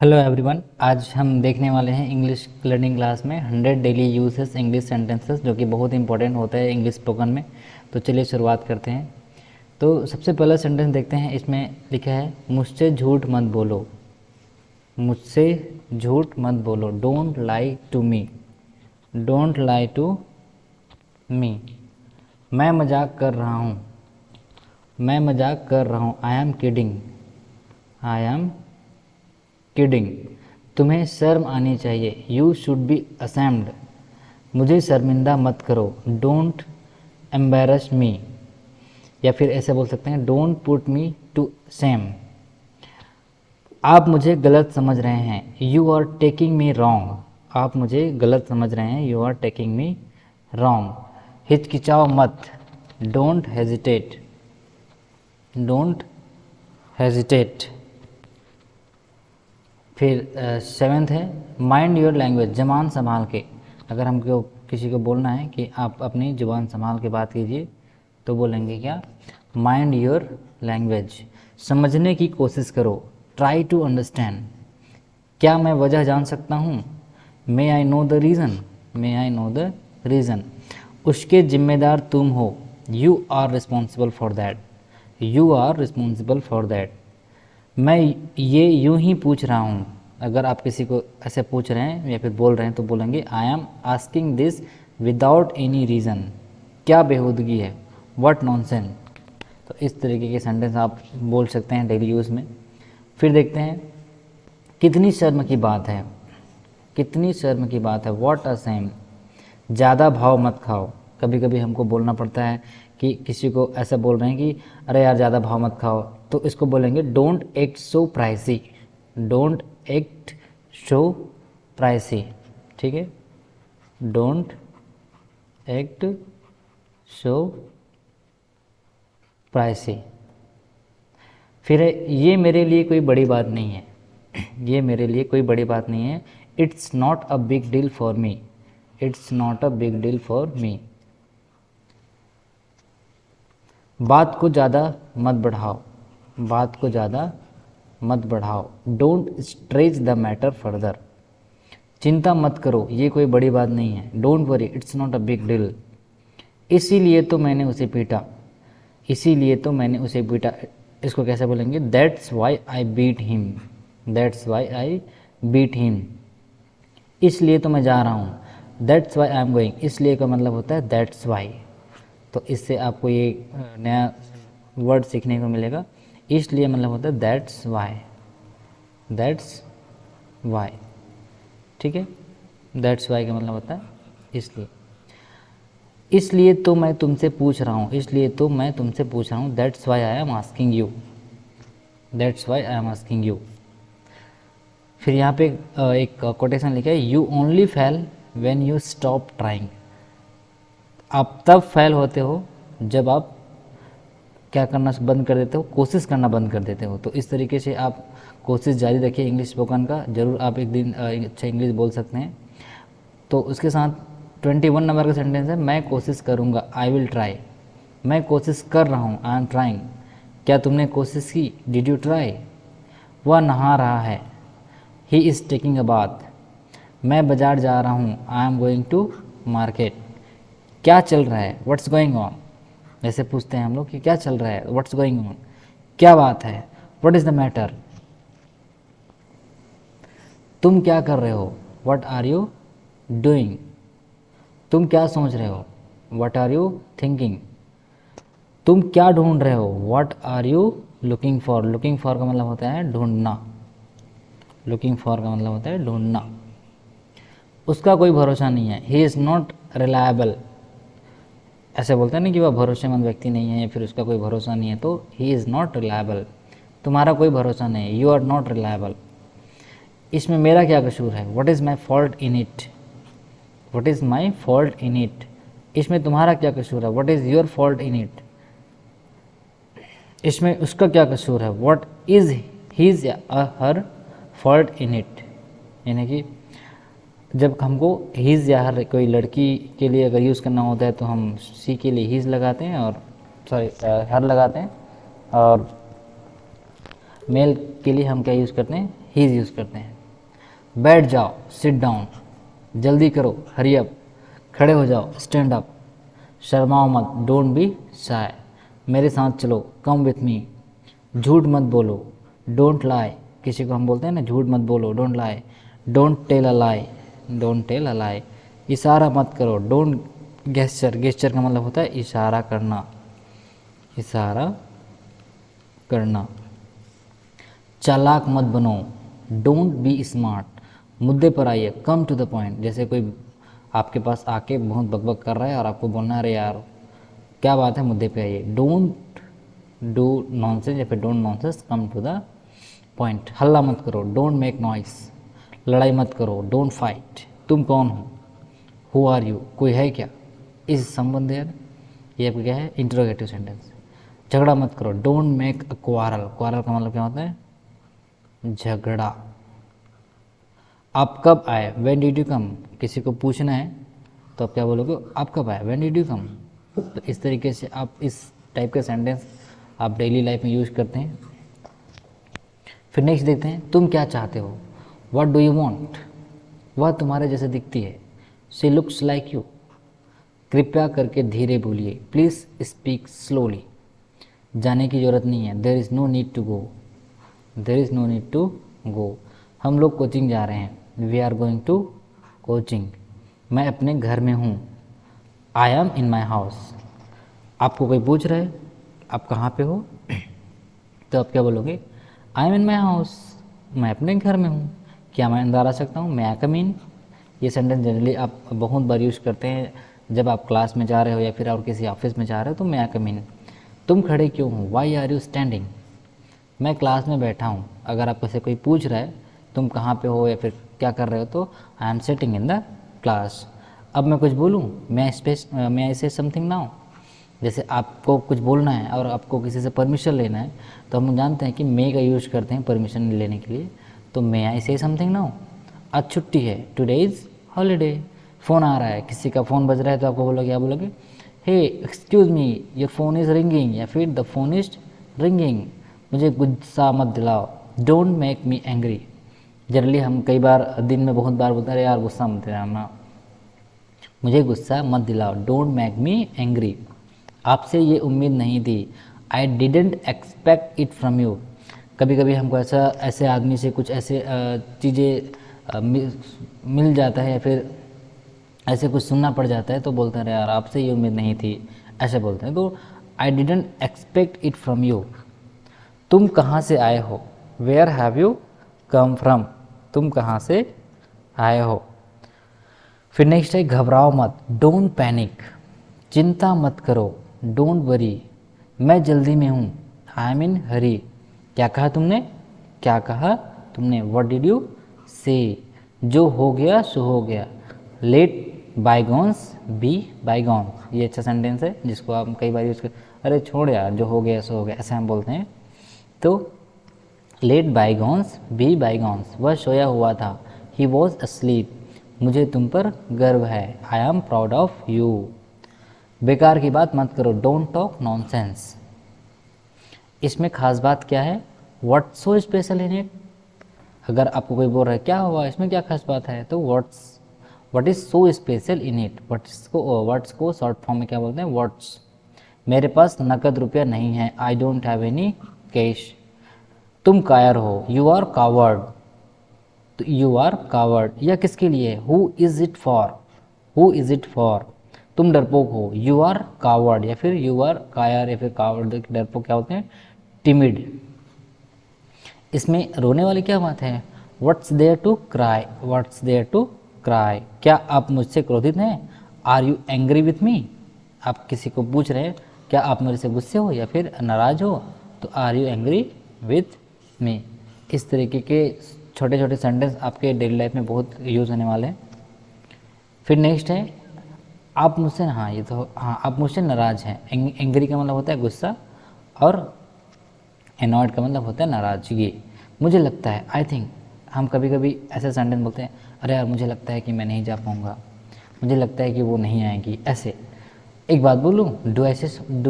Hello everyone, आज हम देखने वाले हैं इंग्लिश लर्निंग क्लास में 100 डेली यूजेस इंग्लिश सेंटेंसेस, जो कि बहुत इंपॉर्टेंट होता है इंग्लिश स्पोकन में। तो चलिए शुरुआत करते हैं। तो सबसे पहला सेंटेंस देखते हैं। इसमें लिखा है, मुझसे झूठ मत बोलो। मुझसे झूठ मत बोलो। Don't lie to me. Don't lie to me. मैं मजाक कर रहा हूँ। मैं मजाक कर रहा हूँ। I am kidding. I am kidding. तुम्हें शर्म आनी चाहिए। You should be ashamed. मुझे शर्मिंदा मत करो। Don't embarrass me. या फिर ऐसे बोल सकते हैं, don't put me to shame. आप मुझे गलत समझ रहे हैं। You are taking me wrong. आप मुझे गलत समझ रहे हैं। You are taking me wrong. हिचकिचाओ मत। Don't hesitate. Don't hesitate. फिर सेवेंथ है, माइंड योर लैंग्वेज। ज़बान संभाल के। अगर हमको किसी को बोलना है कि आप अपनी ज़ुबान संभाल के बात कीजिए, तो बोलेंगे क्या? Mind your language. समझने की कोशिश करो। Try to understand. क्या मैं वजह जान सकता हूँ? May I know the reason. May I know the reason. उसके जिम्मेदार तुम हो। You are responsible for that. You are responsible for that. मैं ये यूं ही पूछ रहा हूँ। अगर आप किसी को ऐसे पूछ रहे हैं या फिर बोल रहे हैं, तो बोलेंगे, आई am asking this without any reason. क्या बेहूदगी है। What nonsense. तो इस तरीके के सेंटेंस आप बोल सकते हैं डेली यूज़ में। फिर देखते हैं, कितनी शर्म की बात है। कितनी शर्म की बात है। What a same. ज़्यादा भाव मत खाओ। कभी कभी हमको बोलना पड़ता है कि किसी को ऐसा बोल रहे हैं कि अरे यार ज़्यादा भाव मत खाओ, तो इसको बोलेंगे, don't act so pricey. Don't act so pricey. ठीक है, डोंट एक्ट सो प्राइसी। फिर है, ये मेरे लिए कोई बड़ी बात नहीं है। ये मेरे लिए कोई बड़ी बात नहीं है। It's not a big deal for me. It's not a big deal for me. बात को ज़्यादा मत बढ़ाओ। बात को ज़्यादा मत बढ़ाओ। Don't stretch the matter further. चिंता मत करो, ये कोई बड़ी बात नहीं है। Don't worry, it's not a big deal. इसीलिए तो मैंने उसे पीटा। इसीलिए तो मैंने उसे पीटा। इसको कैसे बोलेंगे? That's why I beat him. That's why I beat him. इसलिए तो मैं जा रहा हूँ। That's why I am going. इसलिए का मतलब होता है दैट्स वाई। तो इससे आपको ये नया वर्ड सीखने को मिलेगा। इसलिए मतलब होता है दैट्स वाई। That's why. ठीक है, दैट्स वाई का मतलब होता है इसलिए। इसलिए तो मैं तुमसे पूछ रहा हूँ। इसलिए तो मैं तुमसे पूछ रहा हूँ। That's why I am asking you. That's why I am asking you. फिर यहाँ पे एक कोटेशन लिखा है, you only fail when you stop trying. आप तब फेल होते हो जब आप क्या करना बंद कर देते हो? कोशिश करना बंद कर देते हो। तो इस तरीके से आप कोशिश जारी रखिए इंग्लिश स्पोकन का। ज़रूर आप एक दिन अच्छा इंग्लिश बोल सकते हैं। तो उसके साथ 21 नंबर का सेंटेंस है, मैं कोशिश करूँगा। I will try. मैं कोशिश कर रहा हूँ। I am trying. क्या तुमने कोशिश की? Did you try. वह नहा रहा है। He is taking a bath. मैं बाज़ार जा रहा हूँ। I am going to market. क्या चल रहा है? What's going on. ऐसे पूछते हैं हम लोग कि क्या चल रहा है, व्हाट्स गोइंग ऑन, क्या बात है, व्हाट इज़ द मैटर। तुम क्या कर रहे हो? What are you doing. तुम क्या सोच रहे हो? What are you thinking. तुम क्या ढूंढ रहे हो? What are you looking for. Looking for का मतलब होता है ढूंढना। लुकिंग फॉर का मतलब होता है ढूंढना। उसका कोई भरोसा नहीं है। He is not reliable. ऐसे बोलते हैं ना कि वह भरोसेमंद व्यक्ति नहीं है या फिर उसका कोई भरोसा नहीं है, तो ही इज़ नॉट रिलायबल। तुम्हारा कोई भरोसा नहीं है। You are not reliable. इसमें मेरा क्या कसूर है? What is my fault in it. What is my fault in it. इसमें तुम्हारा क्या कसूर है? What is your fault in it. इसमें उसका क्या कसूर है? What is his her fault in it. यानी कि जब हमको हीज़ या हर कोई लड़की के लिए अगर यूज़ करना होता है, तो हम सी के लिए हीज़ लगाते हैं, और सॉरी हर लगाते हैं, और मेल के लिए हम क्या यूज़ करते हैं? हीज़ यूज़ करते हैं। बैठ जाओ, सिट डाउन। जल्दी करो, हरी अप। खड़े हो जाओ, स्टैंड अप। शर्माओ मत, डोंट बी शाय। मेरे साथ चलो, कम विथ मी। झूठ मत बोलो, डोंट लाई। किसी को हम बोलते हैं ना, झूठ मत बोलो, don't lie. Don't tell a lie, don't tell a lie. इशारा मत करो, डोंट गेस्चर। गेस्चर का मतलब होता है इशारा करना, इशारा करना। चालाक मत बनो, डोंट बी स्मार्ट। मुद्दे पर आइए, कम टू द पॉइंट। जैसे कोई आपके पास आके बहुत बकबक कर रहा है और आपको बोलना है अरे यार क्या बात है, मुद्दे पे आइए। डोंट डू नॉनसेंस या फिर don't nonsense, come to the point. हल्ला मत करो, डोंट मेक नॉइस। लड़ाई मत करो, डोंट फाइट। तुम कौन हो, हु आर यू, कोई है क्या। इस संबंध है ये आपका क्या है, इंटरोगेटिव सेंटेंस। झगड़ा मत करो, don't make a quarrel. Quarrel का मतलब क्या होता है, झगड़ा। आप कब आए, व्हेन डिड यू कम। किसी को पूछना है तो आप क्या बोलोगे, आप कब आए, व्हेन डिड यू कम। तो इस तरीके से आप इस टाइप के सेंटेंस आप डेली लाइफ में यूज करते हैं। फिर नेक्स्ट देखते हैं, तुम क्या चाहते हो, व्हाट डू यू वांट। वह तुम्हारे जैसे दिखती है, शी लुक्स लाइक यू। कृपया करके धीरे बोलिए, प्लीज़ स्पीक स्लोली। जाने की ज़रूरत नहीं है, there is no need to go, there is no need to go. हम लोग कोचिंग जा रहे हैं, we are going to coaching. मैं अपने घर में हूँ, I M in my house. आपको कोई पूछ रहा है आप कहाँ पे हो, तो आप क्या बोलोगे, I am in my house, मैं अपने घर में हूँ। क्या मैं अंदर आ सकता हूँ, मैं आई कम इन। ये सेंटेंस जनरली आप बहुत बार यूज़ करते हैं जब आप क्लास में जा रहे हो या फिर और किसी ऑफिस में जा रहे हो, तो मैं आई कम इन। तुम खड़े क्यों हो, वाई आर यू स्टैंडिंग। मैं क्लास में बैठा हूँ। अगर आपको से कोई पूछ रहा है तुम कहाँ पे हो या फिर क्या कर रहे हो, तो I am sitting in the class. अब मैं कुछ बोलूँ, मैं आई से समथिंग नाउ। जैसे आपको कुछ बोलना है और आपको किसी से परमिशन लेना है, तो हम जानते हैं कि मे का यूज करते हैं परमिशन लेने के लिए। तो मे आई से समथिंग नाउ। आज छुट्टी है, टुडे इज़ हॉलीडे। फ़ोन आ रहा है, किसी का फ़ोन बज रहा है, तो आपको बोलोगे, क्या बोलोगे, hey excuse me your phone is ringing, या फिर द फ़ोन इज़ रिंगिंग। मुझे गुस्सा मत दिलाओ, don't make me angry. Generally हम कई बार दिन में बहुत बार बोलते हैं यार गुस्सा मत दिलाना, मुझे गुस्सा मत दिलाओ, डोंट मेक मी एंग्री। आपसे ये उम्मीद नहीं थी, आई didn't expect it from you. कभी कभी हमको ऐसे आदमी से कुछ ऐसे चीज़ें मिल जाता है या फिर ऐसे कुछ सुनना पड़ जाता है, तो बोलते हैं यार आपसे ये उम्मीद नहीं थी, ऐसे बोलते हैं। तो I didn't expect it from you. तुम कहाँ से आए हो, where have you come from. तुम कहाँ से आए हो। फिर नेक्स्ट है, घबराओ मत, डोंट पैनिक। चिंता मत करो, डोंट वरी। मैं जल्दी में हूँ, आई एम इन हरी। क्या कहा तुमने, क्या कहा तुमने, व्हाट डिड यू से। जो हो गया सो हो गया, लेट बाईगॉन्स बी बाईगॉन्स। ये अच्छा सेंटेंस है जिसको आप कई बार यूज़ कर, अरे छोड़ यार जो हो गया सो हो गया, ऐसे हम बोलते हैं। तो लेट बाईगॉन्स बी बाईगॉन्स। वह सोया हुआ था, ही वॉज अस्लीप। मुझे तुम पर गर्व है, I am proud of you. बेकार की बात मत करो, डोंट टॉक नॉनसेंस। इसमें खास बात क्या है, what so special in it. अगर आपको कोई बोल रहा है क्या हुआ, इसमें क्या खास बात है, तो what is so special in it. Words को शॉर्ट फॉर्म में क्या बोलते हैं, व्हाट्स। मेरे पास नकद रुपया नहीं है, I don't have any cash. तुम कायर हो, यू आर कावर्ड। तो यू आर कावर्ड या किसके लिए, who is it for, who is it for. तुम डरपोक हो, यू आर कावर्ड, या फिर यू आर कायर या फिर कावर्ड। डरपोक क्या होते हैं, टिमिड। इसमें रोने वाली क्या बात है, what's there to cry, what's there to cry. क्या आप मुझसे क्रोधित हैं, are you angry with me. आप किसी को पूछ रहे हैं क्या आप मेरे से गुस्से हो या फिर नाराज़ हो, तो are you angry with me. इस तरीके के छोटे छोटे सेंटेंस आपके डेली लाइफ में बहुत यूज़ होने वाले हैं। फिर नेक्स्ट है, आप मुझसे, हाँ ये तो, हाँ आप मुझसे नाराज़ हैं। एंग्री का मतलब होता है गुस्सा और एनॉयड का मतलब होता है नाराज़गी। मुझे लगता है, आई थिंक। हम कभी कभी ऐसे सेंटेंस बोलते हैं, अरे यार मुझे लगता है कि मैं नहीं जा पाऊँगा, मुझे लगता है कि वो नहीं आएगी। ऐसे एक बात बोलूँ, डू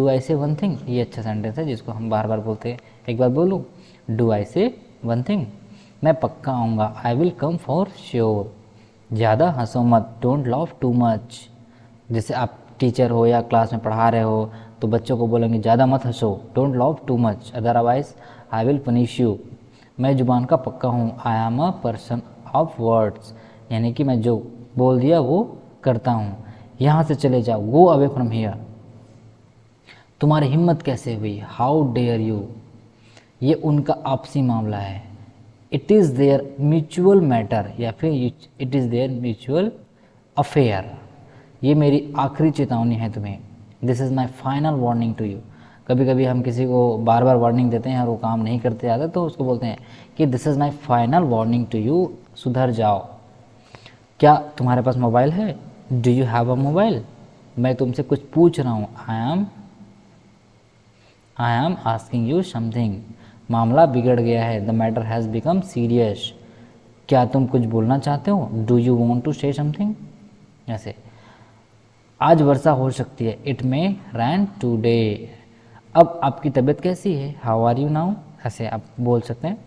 आई से वन थिंग। ये अच्छा सेंटेंस है जिसको हम बार बार बोलते हैं। एक बात बोलूँ, डू आई से वन थिंग। मैं पक्का आऊँगा, I will come for sure. ज़्यादा हंसो मत, डोंट लाफ टू मच। जैसे आप टीचर हो या क्लास में पढ़ा रहे हो तो बच्चों को बोलेंगे ज़्यादा मत हंसो, don't laugh too much, otherwise I will punish you. मैं जुबान का पक्का हूँ, I am a person of words, यानी कि मैं जो बोल दिया वो करता हूँ। यहाँ से चले जाओ, गो अवे फ्रॉम हियर। तुम्हारी हिम्मत कैसे हुई, हाउ डेयर यू, ये उनका आपसी मामला है। It is their mutual matter, या फिर it is their mutual affair, ये मेरी आखिरी चेतावनी है तुम्हें। This is my final warning to you. कभी कभी हम किसी को बार बार वार्निंग देते हैं और वो काम नहीं करते ज़्यादा, तो उसको बोलते हैं कि this is my final warning to you, सुधर जाओ। क्या तुम्हारे पास मोबाइल है, do you have a mobile, मैं तुमसे कुछ पूछ रहा हूँ, I am asking you something. मामला बिगड़ गया है, the matter has become serious, क्या तुम कुछ बोलना चाहते हो, do you want to say something. ऐसे आज वर्षा हो सकती है, इट मे रैन टूडे। अब आपकी तबीयत कैसी है, हाउ आर यू नाउ, ऐसे आप बोल सकते हैं।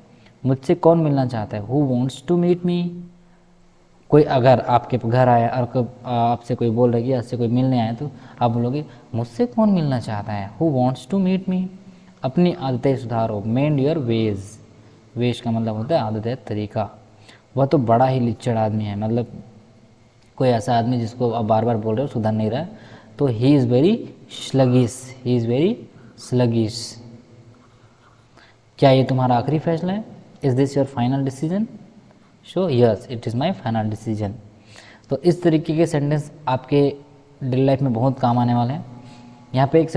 मुझसे कौन मिलना चाहता है, who wants to meet me. कोई अगर आपके घर आया और आपसे कोई बोल रहा है कि आपसे कोई मिलने आया, तो आप बोलोगे मुझसे कौन मिलना चाहता है, who wants to meet me. अपनी आदतें सुधारो, मेंड योर वेज, वेज का मतलब होता है आदत है, तरीका। वह तो बड़ा ही लिच्चड़ आदमी है, मतलब कोई ऐसा आदमी जिसको आप बार बार बोल रहे हो सुधर नहीं रहा है, तो he is very sluggish, he is very sluggish. क्या ये तुम्हारा आखिरी फैसला है, is this your final decision, so yes it is my final decision. तो इस तरीके के सेंटेंस आपके डेली लाइफ में बहुत काम आने वाले हैं। यहाँ पे एक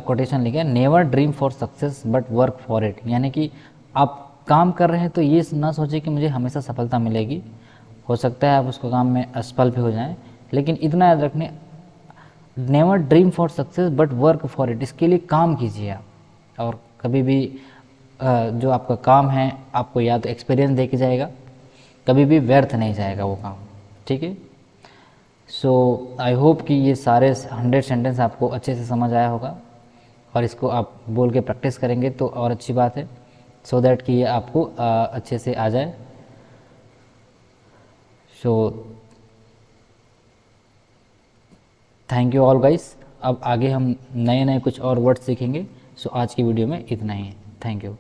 कोटेशन लिखा है, never dream for success but work for it, यानी कि आप काम कर रहे हैं तो ये ना सोचें कि मुझे हमेशा सफलता मिलेगी, हो सकता है आप उसको काम में असफल भी हो जाएं, लेकिन इतना याद रखने, never dream for success but work for it, इसके लिए काम कीजिए आप। और कभी भी जो आपका काम है आपको या तो एक्सपीरियंस दे के जाएगा, कभी भी व्यर्थ नहीं जाएगा वो काम, ठीक है। सो आई होप कि ये सारे 100 सेंटेंस आपको अच्छे से समझ आया होगा, और इसको आप बोल के प्रैक्टिस करेंगे तो और अच्छी बात है, सो दैट कि ये आपको अच्छे से आ जाए। So thank you all guys. अब आगे हम नए नए कुछ और वर्ड सीखेंगे। सो आज की वीडियो में इतना ही, थैंक यू।